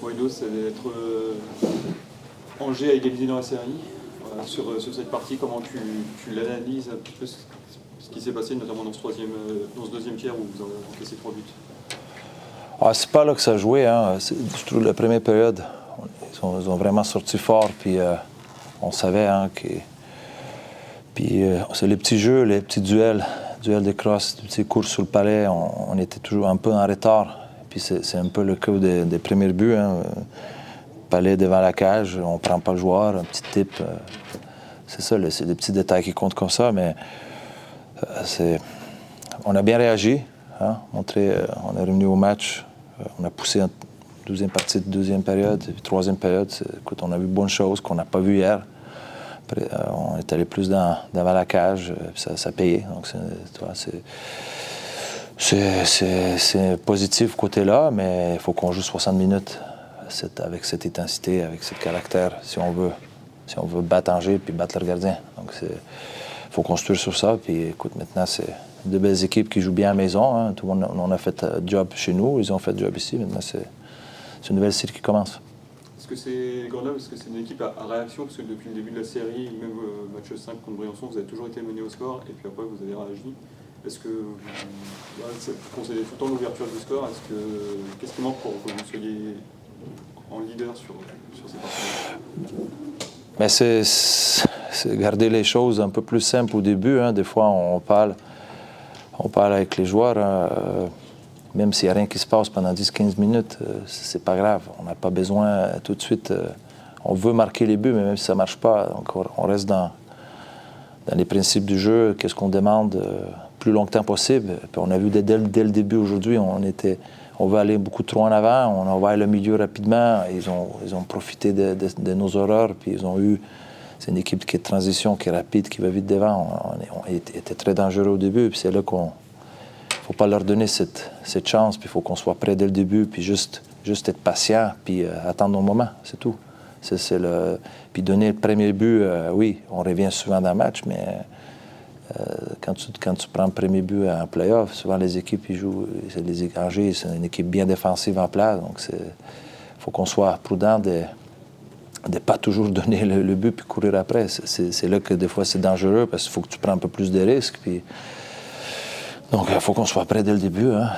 pour Edo, c'est d'être Angers à égaliser dans la série. Sur cette partie, comment tu l'analyses un petit peu ce qui s'est passé, notamment dans ce deuxième tiers où vous avez encaissé 3 buts? Ah, c'est pas là que ça a joué. Hein. Je trouve la première période, ils ont vraiment sorti fort. Puis on savait hein, que. Puis c'est les petits jeux, les petits duels de cross, les petites courses sur le palais. On était toujours un peu en retard. Puis c'est un peu le cas des premiers buts. Hein. Palais devant la cage, on prend pas le joueur, un petit tip. C'est ça, c'est des petits détails qui comptent comme ça, mais on a bien réagi. Hein? On est revenu au match. On a poussé en deuxième partie de deuxième période. Puis troisième période, écoute, on a vu de bonnes choses qu'on n'a pas vues hier. Après, on est allé plus devant la cage, puis ça a payé. Donc, c'est positif côté-là, mais il faut qu'on joue 60 minutes avec cette intensité, avec ce caractère, si on veut battre Angers puis battre leur gardien. Donc, il faut construire sur ça. Puis, écoute, maintenant, c'est deux belles équipes qui jouent bien à la maison. Hein. Tout le monde, on a fait job chez nous, ils ont fait job ici. Maintenant, c'est une nouvelle série qui commence. Est-ce que c'est Grenoble, est-ce que c'est une équipe à réaction? Parce que depuis le début de la série, même match 5 contre Briançon, vous avez toujours été mené au score et puis après vous avez réagi. Est-ce que vous concédez tout le temps l'ouverture du score? Qu'est-ce qui manque pour que vous soyez en leader sur ces parties-là? Mais c'est garder les choses un peu plus simples au début. Hein. Des fois, on parle avec les joueurs. Hein. Même s'il n'y a rien qui se passe pendant 10-15 minutes, c'est pas grave. On n'a pas besoin tout de suite. On veut marquer les buts, mais même si ça ne marche pas, on reste dans les principes du jeu. Qu'est-ce qu'on demande plus longtemps possible. Puis on a vu dès le début aujourd'hui, on veut aller beaucoup trop en avant. On envoie le milieu rapidement. Ils ont profité de nos horreurs. Puis c'est une équipe qui est de transition, qui est rapide, qui va vite devant. On était très dangereux au début. Puis c'est là qu'on ne faut pas leur donner cette chance, puis il faut qu'on soit prêt dès le début, puis juste être patient, puis attendre nos moments, c'est tout. Puis donner le premier but, oui, on revient souvent dans le match, mais quand tu prends le premier but en play-off, souvent les équipes, ils jouent, Angers, c'est une équipe bien défensive en place, donc il faut qu'on soit prudent de ne pas toujours donner le but puis courir après. C'est là que des fois c'est dangereux, parce qu'il faut que tu prends un peu plus de risques, puis donc, il faut qu'on soit prêt dès le début. Hein.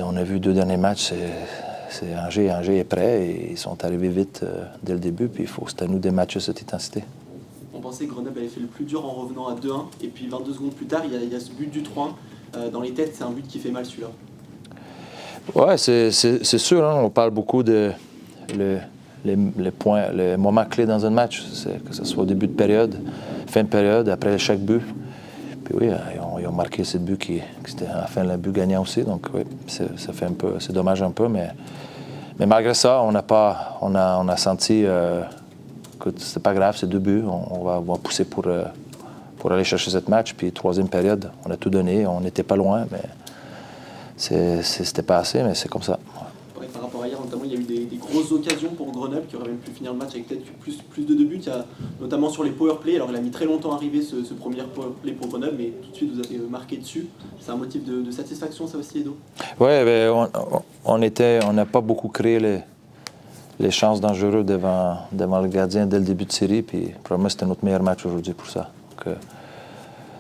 On a vu 2 derniers matchs, c'est Angers est prêt et ils sont arrivés vite dès le début. Puis c'est à nous de matcher cette intensité. On pensait que Grenoble avait fait le plus dur en revenant à 2-1. Et puis 22 secondes plus tard, il y a ce but du 3-1. Dans les têtes, c'est un but qui fait mal celui-là. Oui, c'est sûr. Hein. On parle beaucoup de les moments clés dans un match. Que ce soit au début de période, fin de période, après chaque but. Puis oui, ils ont marqué ce but qui était à la fin le but gagnant aussi. Donc oui, ça fait un peu, c'est dommage un peu, mais malgré ça, on a senti que c'était pas grave, c'est 2 buts. On va pousser pour aller chercher cette match. Puis troisième période, on a tout donné. On n'était pas loin, mais c'était pas assez, mais c'est comme ça. Ouais, par rapport à hier, notamment, il y a eu des grosses occasions pour Grenoble qui auraient même pu finir le match avec peut-être plus de 2 buts. Il y a, notamment sur les power play. Alors, il a mis très longtemps à arriver ce premier power play pour Grenoble, mais tout de suite, vous avez marqué dessus. C'est un motif de satisfaction, ça aussi, Edo? Oui, on n'a pas beaucoup créé les chances dangereuses devant le gardien dès le début de série. Puis, probablement, c'était notre meilleur match aujourd'hui pour ça. Donc,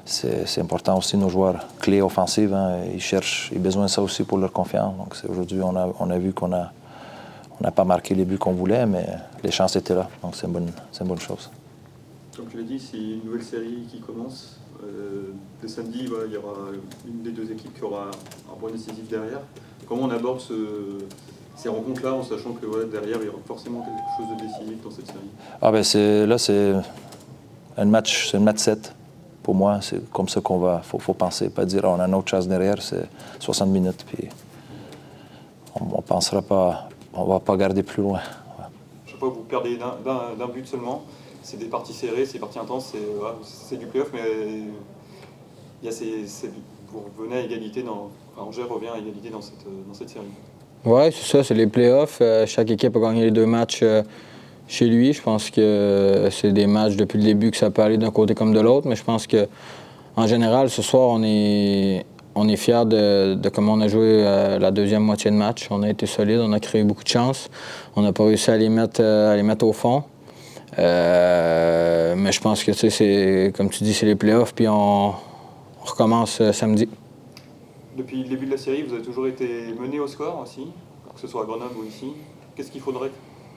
c'est important aussi, nos joueurs clés offensives. Hein, ils ont besoin de ça aussi pour leur confiance. Donc, aujourd'hui, on a vu qu'on n'a pas marqué les buts qu'on voulait, mais les chances étaient là. Donc, c'est une bonne chose. Comme tu l'as dit, c'est une nouvelle série qui commence. Le samedi, voilà, il y aura une des 2 équipes qui aura un point décisif derrière. Comment on aborde ces rencontres-là, en sachant que voilà, derrière, il y aura forcément quelque chose de décisif dans cette série? Ah ben c'est un match 7. Pour moi, c'est comme ça faut penser, pas dire on a une autre chance derrière, c'est 60 minutes, puis on pensera pas, on va pas garder plus loin. Ouais. Chaque fois que vous perdez d'un but seulement, c'est des parties serrées, c'est des parties intenses, c'est du play-off, mais vous revenez à égalité, Angers revient à égalité dans cette série. Oui, c'est ça, c'est les play-offs. Chaque équipe a gagné les 2 matchs chez lui. Je pense que c'est des matchs depuis le début que ça peut aller d'un côté comme de l'autre, mais je pense qu'en général, ce soir, on est on est fiers de comment on a joué la deuxième moitié de match. On a été solide, on a créé beaucoup de chances. On n'a pas réussi à les mettre au fond. Mais je pense que c'est, comme tu dis, c'est les playoffs, puis on recommence samedi. Depuis le début de la série, vous avez toujours été mené au score aussi, que ce soit à Grenoble ou ici. Qu'est-ce qu'il faudrait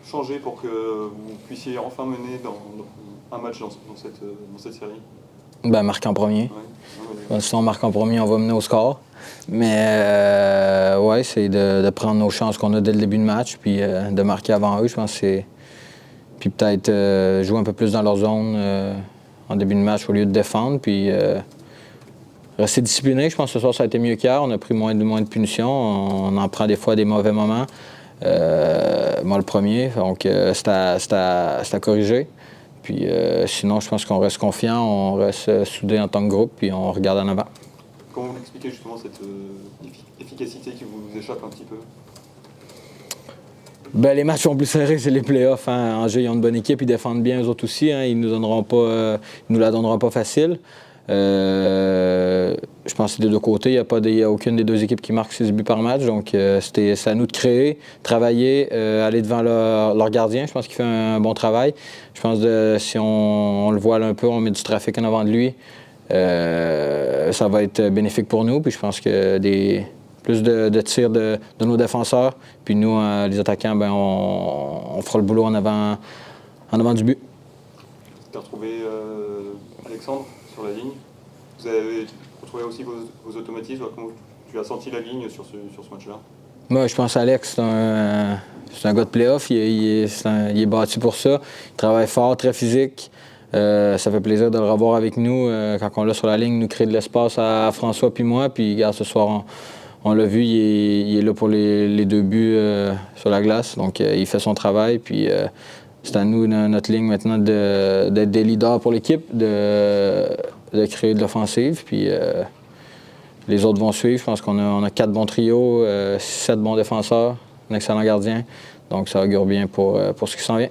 changer pour que vous puissiez enfin mener dans un match dans cette série? Ben, marquer en premier. Ouais. Si on marque en premier, on va mener au score. Mais ouais, c'est de prendre nos chances qu'on a dès le début de match, puis de marquer avant eux, je pense que c'est. Puis peut-être jouer un peu plus dans leur zone en début de match au lieu de défendre. Puis rester discipliné. Je pense que ce soir, ça a été mieux qu'hier. On a pris moins de punitions. On en prend des fois des mauvais moments. Moi, le premier. Donc, c'est à corriger. Puis sinon, je pense qu'on reste confiant, on reste soudés en tant que groupe, puis on regarde en avant. Comment vous expliquez justement cette efficacité qui vous échappe un petit peu? Ben, les matchs sont plus serrés, c'est les playoffs. Hein. Angers, ils ont une bonne équipe, ils défendent bien eux autres aussi. Hein. Ils nous la donneront pas facile. Je pense que c'est des deux côtés. Il n'y a aucune des deux équipes qui marque 6 buts par match. Donc, c'est à nous de créer, travailler, aller devant leur gardien. Je pense qu'il fait un bon travail. Je pense que si on le voit là un peu, on met du trafic en avant de lui, ça va être bénéfique pour nous. Puis je pense que plus de tirs de nos défenseurs. Puis nous, les attaquants, ben, on fera le boulot en avant du but. Tu as retrouvé Alexandre sur la ligne. Vous avez retrouvé aussi vos automatismes. Comment tu as senti la ligne sur ce match-là? Moi, je pense qu'Alex, c'est un gars de play-off. Il est bâti pour ça. Il travaille fort, très physique. Ça fait plaisir de le revoir avec nous. Quand on l'a sur la ligne, il nous crée de l'espace à François puis moi. Puis regarde, ce soir, on l'a vu, il est là pour les 2 buts sur la glace. Donc, il fait son travail. Puis c'est à nous, notre ligne maintenant, d'être des leaders pour l'équipe, de créer de l'offensive. Puis les autres vont suivre. Je pense qu'on a 4 bons trios, 7 bons défenseurs, un excellent gardien. Donc, ça augure bien pour ce qui s'en vient.